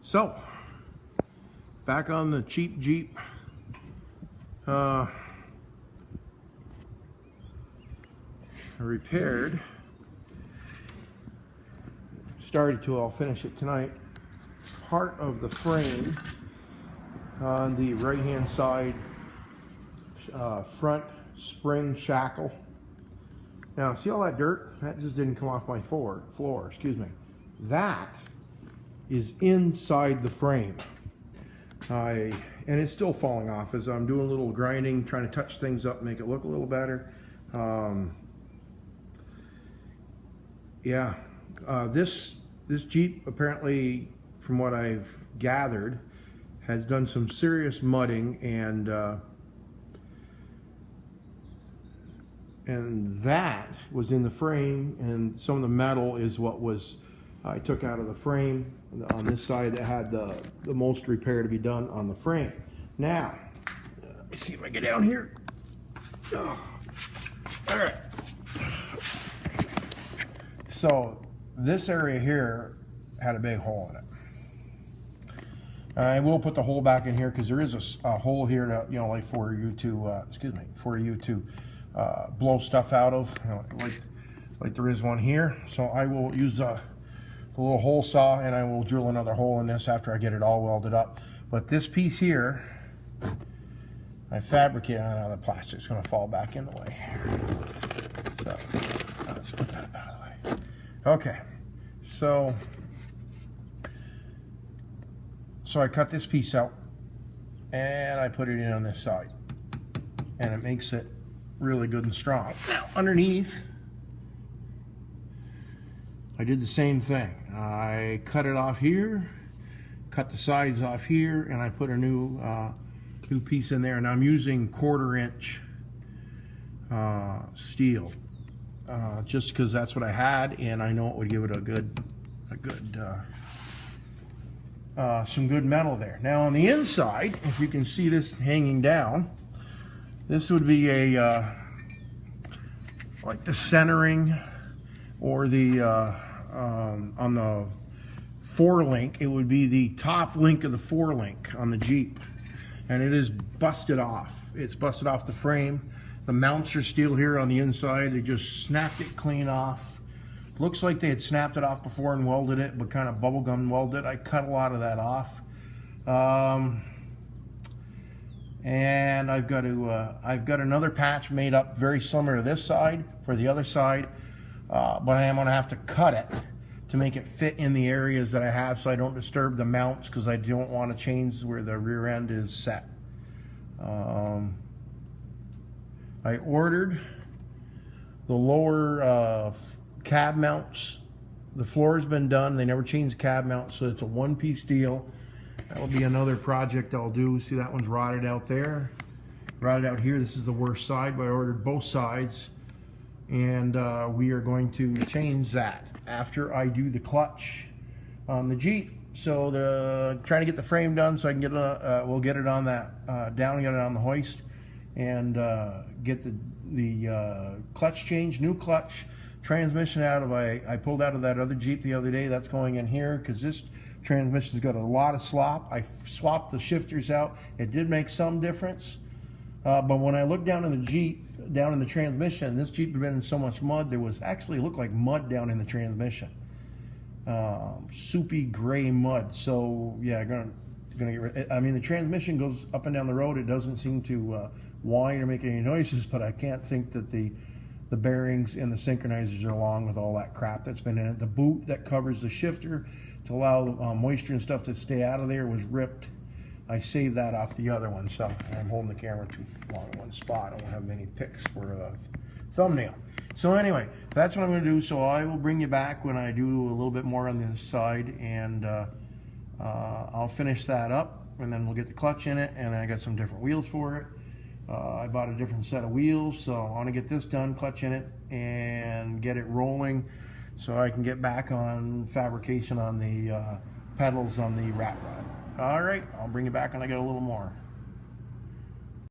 So, back on the cheap Jeep. Repaired. I'll finish it tonight. Part of the frame on the right hand side front spring shackle. Now, see all that dirt? That just didn't come off my floor, excuse me. That is inside the frame. And it's still falling off as I'm doing a little grinding, trying to touch things up, make it look a little better. This Jeep, apparently, from what I've gathered, has done some serious mudding, and that was in the frame, and some of the metal is what was I took out of the frame on this side that had the most repair to be done on the frame. Now, let me see if I get down here. Oh. All right. So this area here had a big hole in it. I will put the hole back in here because there is a hole here to, like for you to blow stuff out of, like there is one here. So I will use a little hole saw and I will drill another hole in this after I get it all welded up. But this piece here, I fabricated. The plastic's going to fall back in the way. So let's put that out of the way. Okay, so I cut this piece out and I put it in on this side, and it makes it really good and strong. Now underneath, I did the same thing. I cut it off here, cut the sides off here, and I put a new piece in there. And I'm using 1/4 inch steel, just because that's what I had, and I know it would give it some good metal there. Now on the inside, if you can see this hanging down, this would be a like the centering, or the on the 4-link, it would be the top link of the 4-link on the Jeep, and it is busted off. It's busted off the frame. The mounts are still here on the inside. They just snapped it clean off. Looks like they had snapped it off before and welded it, but kind of bubblegum welded. I cut a lot of that off. And I've got another patch made up very similar to this side for the other side, but I am going to have to cut it to make it fit in the areas that I have, so I don't disturb the mounts, because I don't want to change where the rear end is set. I ordered the lower cab mounts. The floor has been done. They never changed the cab mounts, so it's a one-piece deal. That will be another project I'll do. See, that one's rotted out there, rotted out here. This is the worst side, but I ordered both sides, and we are going to change that after I do the clutch on the Jeep. So trying to get the frame done so I can get we'll get it on that down, get it on the hoist, and get the clutch changed, new clutch, transmission out of. I pulled out of that other Jeep the other day. That's going in here because this transmission's got a lot of slop. I swapped the shifters out. It did make some difference, but when I looked down in the Jeep, down in the transmission, this Jeep had been in so much mud, there was actually looked like mud down in the transmission, soupy gray mud. So yeah, gonna get rid. I mean, the transmission goes up and down the road. It doesn't seem to whine or make any noises, but I can't think that the bearings and the synchronizers are along with all that crap that's been in it. The boot that covers the shifter to allow moisture and stuff to stay out of there was ripped. I saved that off the other one, so I'm holding the camera too long in one spot. I don't have many pics for the thumbnail. So anyway, that's what I'm going to do. So I will bring you back when I do a little bit more on this side, and I'll finish that up, and then we'll get the clutch in it, and I got some different wheels for it. I bought a different set of wheels, so I want to get this done, clutch in it, and get it rolling so I can get back on fabrication on the pedals on the rat rod. All right, I'll bring you back when I get a little more.